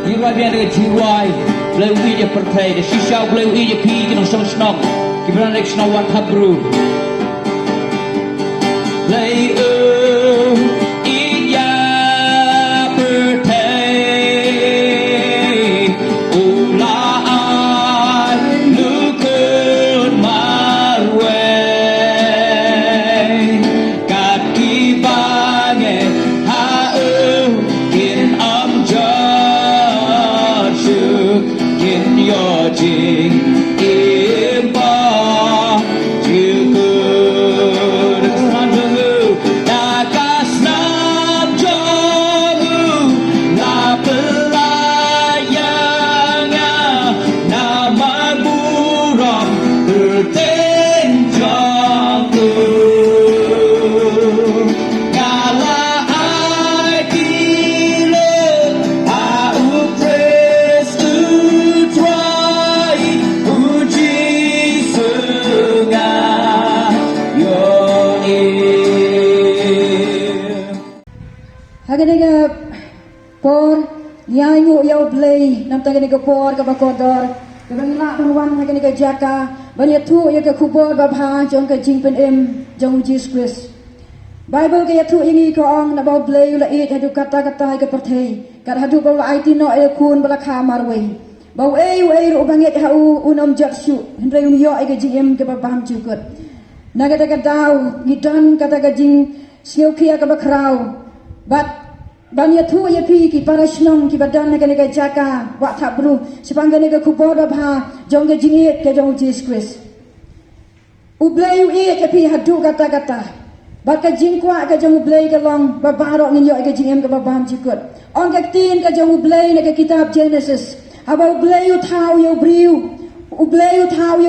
Jiwa biar dengan jiwai Belau ija pertai Dan shisha belau ija pi Kena song snok Kibran rek snok wat habru Belau ija pertai Ula ai lukun marwe Kat kibange ha'u Kin am Kin yo jing imba jukur sanjungu nakas nam jogu na pelayanga nama buram bertenjangku kala ai kile au praise Haganiga por nyanyu yau blay nam taganiga por ka bakodor kabangila banwan haganiga jaka banya tu ya ka kubor babha jong ka jingpen jong Jesus Christ Bible ka yatu ingi ko ong na baw blay la it hadu kata-kata ka perthei kat hadu baw ai tino e kun bala kha marwei baw ei ru banget hau unom jatshu hendrai un yo ka jingem ka babam jukut nagata ka daw gidan kata ka jing siu kia ka bakrau But banya tu ya pi ki parashnong ki badan naga jaka wa thabru sipangga naga kuboda bha jongga jingit ke jong Jesus Christ Ublay u ya pi hadu kata But ka jingkwa ka jong ublay ka long babaro ngin yo ka jingem ka babam jikut on ka tin ka jong ublay naga kitab Genesis haba ublay u thau yo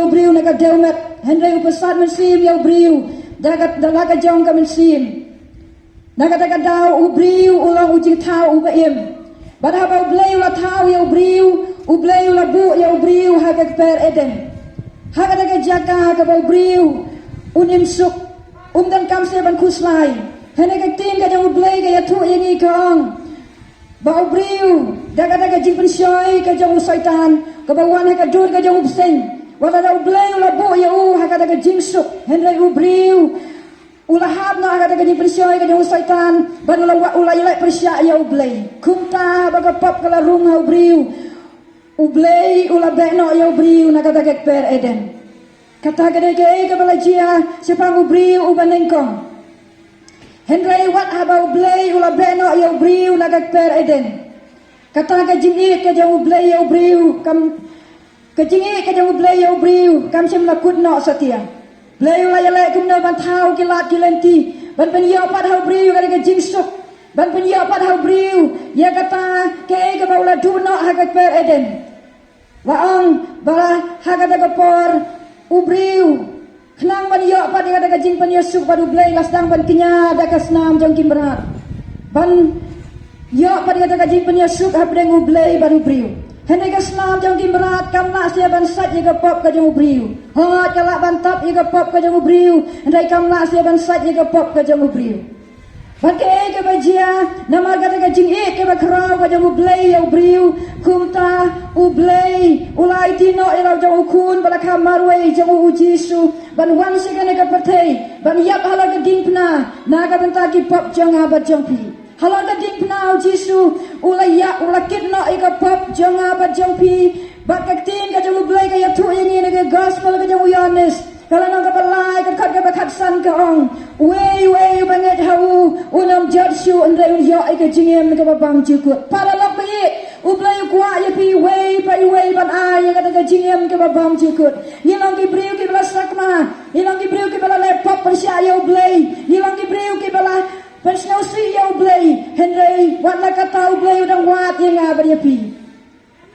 briu naga delmet hendrai u pesat mensim yo briu daga jong ka mensim Nagata daw ubriu ulang ujing tau ubaim. Badhaba ublay ula tau ya ubriu, ublay ula bu ya ubriu haga per Eden. Haga daga jaka haga ubriu unim suk dan kamse ban kuslai. Hene ka tin ka jang ublay ka ya tu ini ka ong. Ba ubriu daga jing pensoi ka jang usaitan, ka bawan haga dur ka jang ubseng. Wala da ublay ula bu ya u haga daga jing suk. Hene ubriu Ulahab na agad agad yung presyo ay kanyang usaitan ban ulayalay presya ya ublay kumta bagapap kala runga ublay ulabeno ya ubriu nagadagag per Eden katagaday kay kabalajia sipang ubriu ubanengkong Henry wat haba ublay ulabeno ya ubriu nagag per Eden katagad jingit kanyang ublay ya ubriu kajingit kanyang ublay ya ubriu kam siyam lakud no satia Blay ulayalay kumna ban tau kilat kilenti ban penyo pat hau briu kada ka jingsuk ban penyo pat hau briu ya kata ke ka baula duno hagat per Eden waong bala hagat ka por ubriu khnang ban yo pat kada ka jing penyo suk baru blay lasdang ban kinya da kasnam jong kimrat ban yo pat kada ka jing penyo suk habreng ublay baru briu Hene ka slam jong kimrat kamla sia ban sat ye ka pop ka jong ubriu. Hot kala ban top ye ka pop ka jong ubriu. Ndai kamla sia ban sat ye ka pop ka jong ubriu. Ban ke ka bajia nama ka ka jing e ka ba krau ka jong ublay ye ubriu. Kumta ublay ulai tino ila jong ukun bala kamarwe jong ujisu. Ban wan si ka ka perthei ban yap hala ka dingpna na ka ban ta ki pop jong abat jong pi. Halau ka ding penau Jisu ulaya ulakit no ika pop jonga bat jongpi bat kaktin ka jong ublay ka yatu ini naga gospel ka jong Yohanes kalau nang ka balai ka kat ka bakat san ka ong wei banget hau unam jadsu andai yo ika jingem ka babam jukut para lapi ublay kwa ya pi wei ban ai ka ka jingem ka babam jukut nilang ki briu ki bala sakma nilang ki briu ki bala lepop persya ya ublay nilang ki briu ki bala Persnau si ya ublay Henry wat la kata ublay udang wat yang abadi api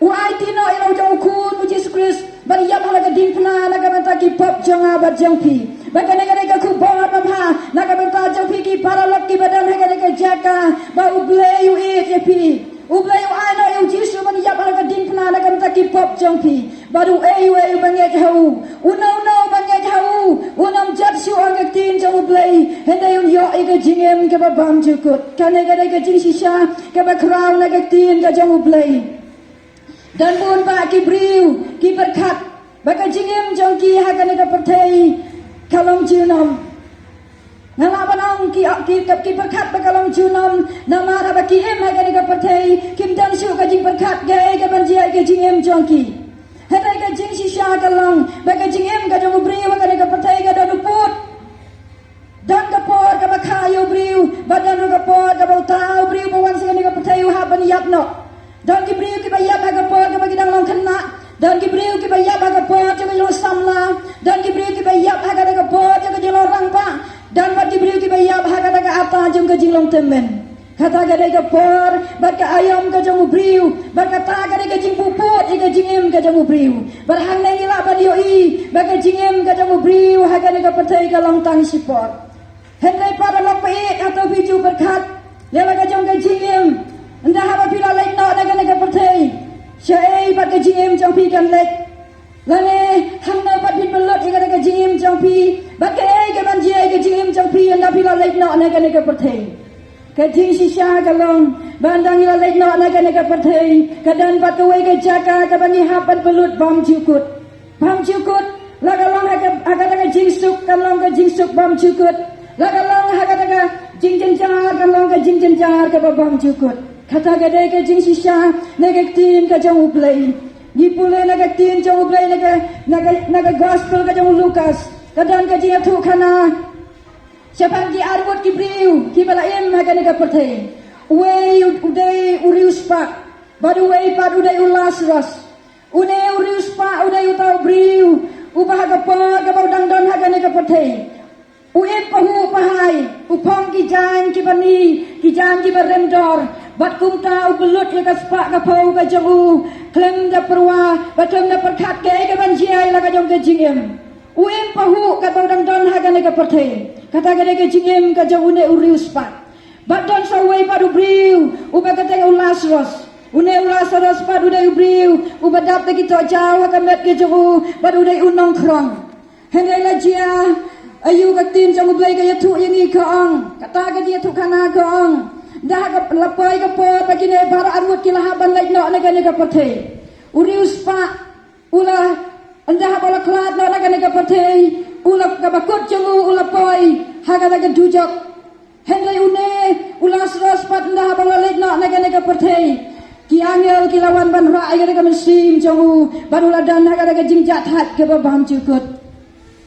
Uai tino ila ujang ukun Jesus Christ bari yap hala gading pna naga banta ki pop jang abad jang pi baka nega ku bonga pamha naga banta jang pi ki para lak ki badan nega jaka ba ublay u it api ublay u ana yu Jesus bari yap hala gading pna naga banta ki pop jang pi baru ei banget hau unau banget hau unam jat su angak tin jang ublay henday un yo ika jingem ke babam jukut kanega jing sisa ke ba crown naga tin ka jang ublay dan bun ba ki briu ki berkat baka jingim jong ki hagan ka perthei kalong jinom nala banong ki berkat baka long jinom nama ra baki em hagan ka perthei kim dan shu ka jing berkat ge ka ban jia ke jingim jong ki hadai ka jing shisha kalong baka jingim ka jong briu hagan ka perthei ka do put dan kapor ka bakayo briu badan ro kapor ka bautau briu bawan sing ka perthei ha ban yapno dan ki briu ki bayap haga por ka bagi dang long kena dan ki briu ki bayap haga por ka jong samla dan ki briu ki bayap haga daga por ka jong orang pa dan bat ki briu ki bayap haga daga apa jong ka jing long temen kata ga daga por bat ka ayam ka jong briu bat ka ta ga daga jing puput ka jing em ka jong briu bar hang nang ila ban yo i bat ka jing em ka jong briu haga daga pertai ka long tang sipor hendai para long pe atau biju berkat lewa ka jong ka jing em anda haba pila lek no naga perthei syai bat ka jingim jong pi kan lek lane hamna bat pin belot ka jingim jong pi bat ka ai ka ban jai ka jingim jong pi anda pila lek no naga perthei ka jing shisha ka long bandang ila lek no naga perthei ka dan bat ka wei ka jaka ka bani hapan belut bam jukut laga long haga jing suk kan long ka jing suk bam jukut laga long haga jing jenjar kan long ka jing jenjar ka bam jukut kata gadai ke jing shisha naga tin ka jong ublai ni pule naga tin jong ublai naga gospel ka jong Lukas kadan ka jing thu khana siapa ki arbut ki briu ki bala em naga perthei wei udai urius pa badu wei padu dai ulasras une urius pa udai utau briu ubah ka pa ka dang don naga perthei uip pahu pahai upong ki jan ki bani ki jan ki berendor bat kumta ubelut ka spa ka pau ka jong klem da perwa batem da perkat ke ka ban jiai la ka jong ke jingem uip pahu ka dang don ha ka perthei kata ka ke jingem ka jong une urius pa bat don sawai padu briu uba ka te ulasros une ulasros padu dai briu uba dap te ki to jaw ka met ke jong padu dai unong krong hendai la jia ayu ka tin jong blai ka yathu yani ka ong kata ka dia thu kana ka ong dah ka lapai ka po bagine para armut ki lahaban lai no naga perthei urius pa ula anda ha bala klat no naga perthei ula ka bakut jong ula poi haga naga dujok hendai une ula sros pat anda ha bala lai no naga perthei ki angel ki lawan ban ra ai naga mesim jong barula dan naga jingjat hat ke babam cukut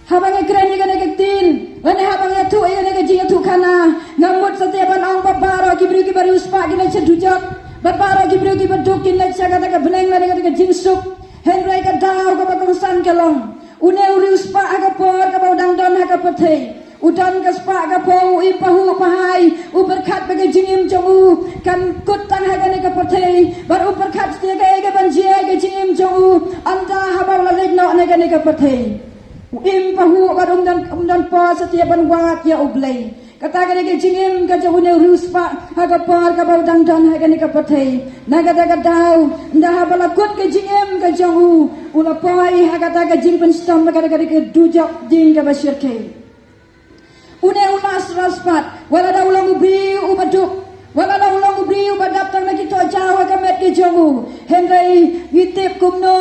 habang ekran ni kana tin ane habang tu ai kana jing tu kana ngamut setiap ang babaro kibri ki baru uspa kina cedujak babaro kibri ki baduk kina cakata ka beneng la ka jing sup henry ka daw ka bakusan kalong une uri uspa aga por ka dang don ha ka perthei udan ka spa ka po i pahu pahai uberkat bagi jingim jongu kan kutan ha ka perthei bar uberkat stia ka banjia ka jingim jongu anda habang la legno ne ka perthei im pahu barung dan pa setiap wat ya ublai kata ka ke jingim ka jone ruspa haga par ka dang dan haga ne ka perthei naga daga daw nda ha bala kut ke jingim ka jongu ula pai haga daga jing pen stam ka ke dujak jing ka basir ke une ulas raspat wala da ulang ubi ubaduk wala da ulang ubi ubadap tang lagi to jawa ka met ke jongu hendai yitip kumno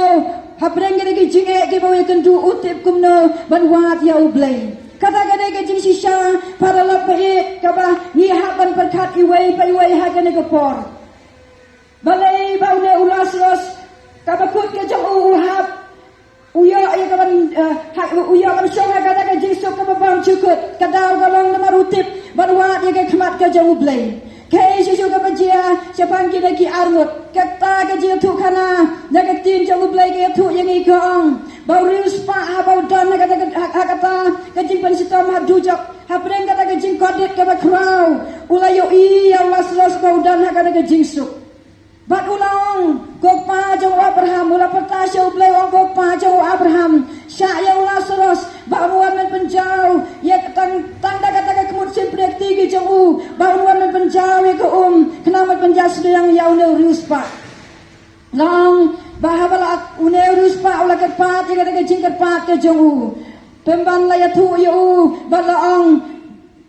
hapreng ke jinge ke bawe kendu utip kumno banwat ya ublai kata kata ke jing shisha para lapai kaba ni haban perkat iwai pai wai ha ke por balai baune ulas ros kaba kut ke jong uhap uya ya kaban uya ban shong kata ke jing sok kaba bang cukut kadau galong na marutip banwat ya ke khmat ke jong ublai Kay siya ka pajia siya pangki lagi armut kata ka jia tu kana nagatin jong ublay ka tu yang ikong baurius pa bau dan kata ka jing pan sitam ha dujak ha preng kata ka jing kodit ka bakrau ulayo I Allah selos bau dan kata ka jing suk bat ulang kopa jong Abraham ula pertasya ublay ong kopa jong Abraham sya ya ulah selos bauan men penjau ya tang da kata ka kemut simprek tigi jong bauan men penjau ya ke kenamat penjau sedang ya uneu ruspa long bahabala uneu ruspa ula ke pat ya kata ka jing ke pat ke jong pemban la ya tu yu balaong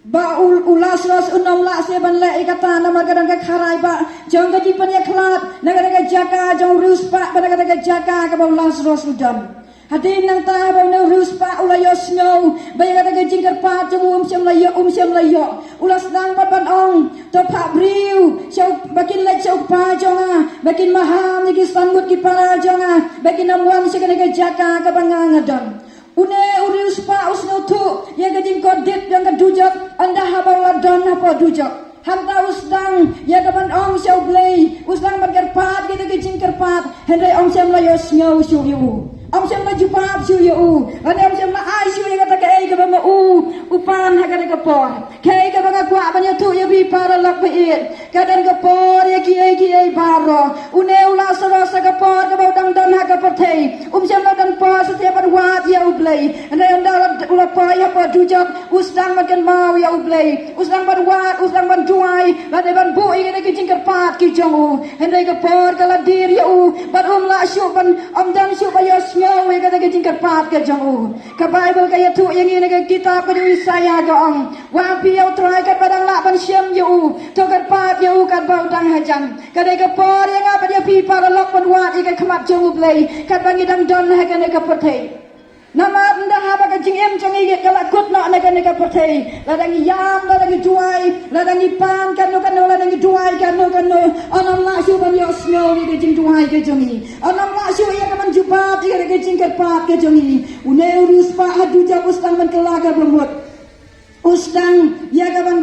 ba ulas ras unom la se ban le ikata nama kadang ka kharai ba jong ka jipan ya klat naga ka jaka jong ruspa pada kata jaka ke bau Lazarus udam. Hadin nang ta bau no ruspa ula yo snow baya kata jingkar pa jong siam layo ulas nang ban ong to pa briu siau bakin lek siau pa jonga bakin maham ni sambut ki para jonga bakin namwan sikane ke jaka ke bangangadam. Une urius pa usno tu ya gajing kodit yang kedujak anda habawa don apa dujak hanta usdang ya kapan ong siau blay usdang berkerpat kita gajing kerpat hendai ong siam layo snyo siu yu ong siam la jupap siu yu ane ong siam la ai siu ya kata ke ka ba upan ha ka por ke ka ba kwa ba tu ya bi para lak ba it kadan ka por ya ki baro une ula sa ka por ka ba dang dan ha ka patei siam la dan por setiap wat ya ublay ane anda ula pa ya pa dujak usdang makan mau ya ublay usdang ban wat usdang ban duai ane ban bu ini ki jingkar pat ki jongu ane ka por kala dir ya ban la syu ban dan syu ba ya snyo ya kata ki jingkar pat ka jongu ka bible ka ya tu yang ini ka kitab pada Isaya ka ong wa pi ya trai ka padang la ban siam yu to ka pat yu ka bau dang hajam ka de ka por yang apa dia pi para lok ban wat ka khamat jongu blay ka bangi dang don ha ka ne ka patei nama anda haba ka jingem jangi ke kala kut na ne ka patei ladang yam ladang duai ladang pan kan no ladang duai kan no anam la syu ban yo snow ke jing duai ke jangi anam la syu ya kan jupat ke jing ke pat ke jangi une urus pa hadu ja ustang man kelaga bermut usdang ya kapan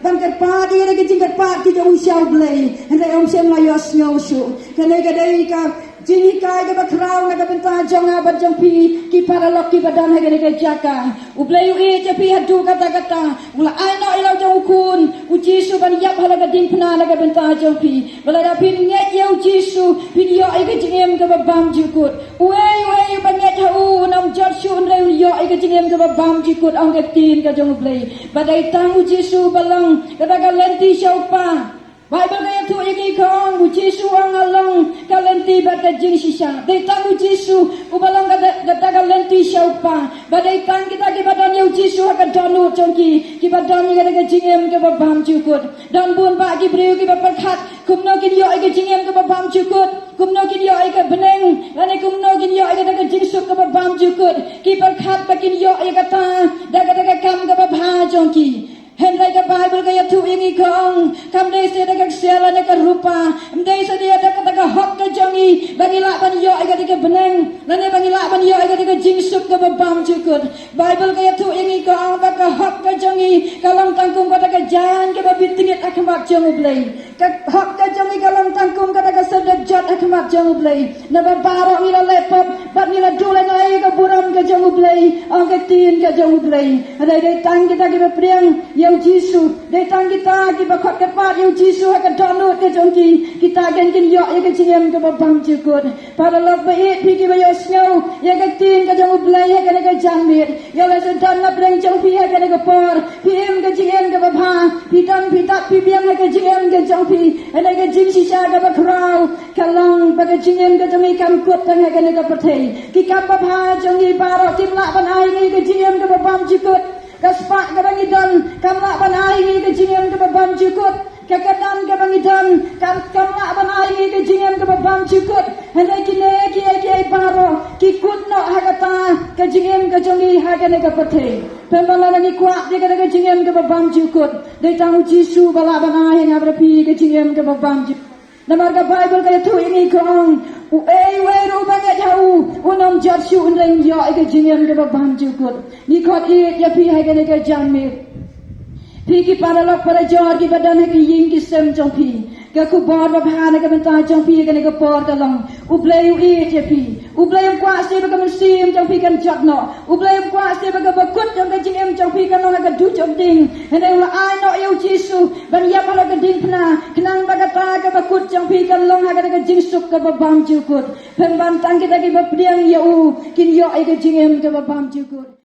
ban kerpat dia ke jing kerpat ke jauh siau blay hendai om sem la yo snow syu kene ke dei ka jini kai ke bakrau na kapenta jonga bajang pi ki para lok ki badan ha ke jaka ublayu e je pi hadu kata ula ai no ilau jong kun uji su ban yap hala ka ding pna na kapenta jong pi bala da pin nge ye uji su video ai ke jingem ke babam jukut we ban nge thau nam jot su re yo ai ke jingem ke babam jukut ong ke tin ka jong ublay badai tang uji su balang kata ka lenti siapa Bible kaya tu iki kong uji su ang along kalenti bata jing sisa. Dei tang uji su ubalang kata kalenti siapa. Badai tang kita ki badan ya uji su akan donu jongki ki badan ni kata jingem ke babam cukut. Dan bun ba ki briu ki baperkat kumno ki yo iki jingem ke babam cukut. Kumno ki yo iki beneng lani kumno ki yo iki kata jing su ke babam cukut. Ki perkat bakin yo iki kata kata kam ke babha jongki. Hendai ka Bible kaya tu ingi kong kam dei se da ka sela da ka rupa dei se dia da ka hok ka jangi bagi la ban yo ai ka ka beneng lane bagi la ban yo ai ka jing sup ka babam cukut Bible kaya tu ingi kong da ka hok ka jangi kalang tangkung ka ka jan ka babitingit akmat jong ublay ka hok ka jangi kalang tangkung ka ka sedap jot akmat jong ublay na babaro ila lepop bat nila dule na ai ka buram ka jong ublay ang ka tin ka jong ublay dei tang kita ki priang yang Jisu datang kita ki bakot ke pat yang Jisu akan download ke jongki kita akan kin yo ya ke jingem ke babam jukut para lok bait pi ki bayo snow ya ke tin ke jong blay ya ke jamit ya la sedan na breng jong pi ya ke por pi em ke jingem ke babha pi tan pi tak pi biang ke jingem ke jong pi ana ke jing sisa ke bakrau kalang ba ke jingem ke jong kam kut tang ke ke patei ki kam babha jong ni baro tim la ban ai ke jingem ke babam jukut kaspak ka bangidan kamla banai ni ke jingem ke babam jukut kakadan ka bangidan kamla banai ni ke jingem ke babam jukut hendai kine ki baro ki kutno hagata ke jingem ke jongi hagane ka pathe pembala ni kwa de ke jingem ke babam jukut dei tang Jisu bala banai nga brapi ke jingem ke babam jukut namar ka Bible kaya tu ini kong we ru banget jauh unam jarsu unreng yo ke jingem ke babam jukut ni khot it ya pi hai ke jamit pi ki para lok para jor ki badan ki ying ki sem jong pi ka ku bor ba bha ke benta jong pi ke por kalong ublay it ya pi ublay kwa se ba ka sim jong pi kan jotno ublay kwa se ba ka bakut jong ke jingem jong pi kan ka du jong ding ene la ai no yo Jisu ban ya para ka ding pna kenang ba ka ta ka bakut jong pi kan long ha ka jing suk ka babam jukut pemban tang kita ki ba priang ya kin yo ai ka jingem ka babam jukut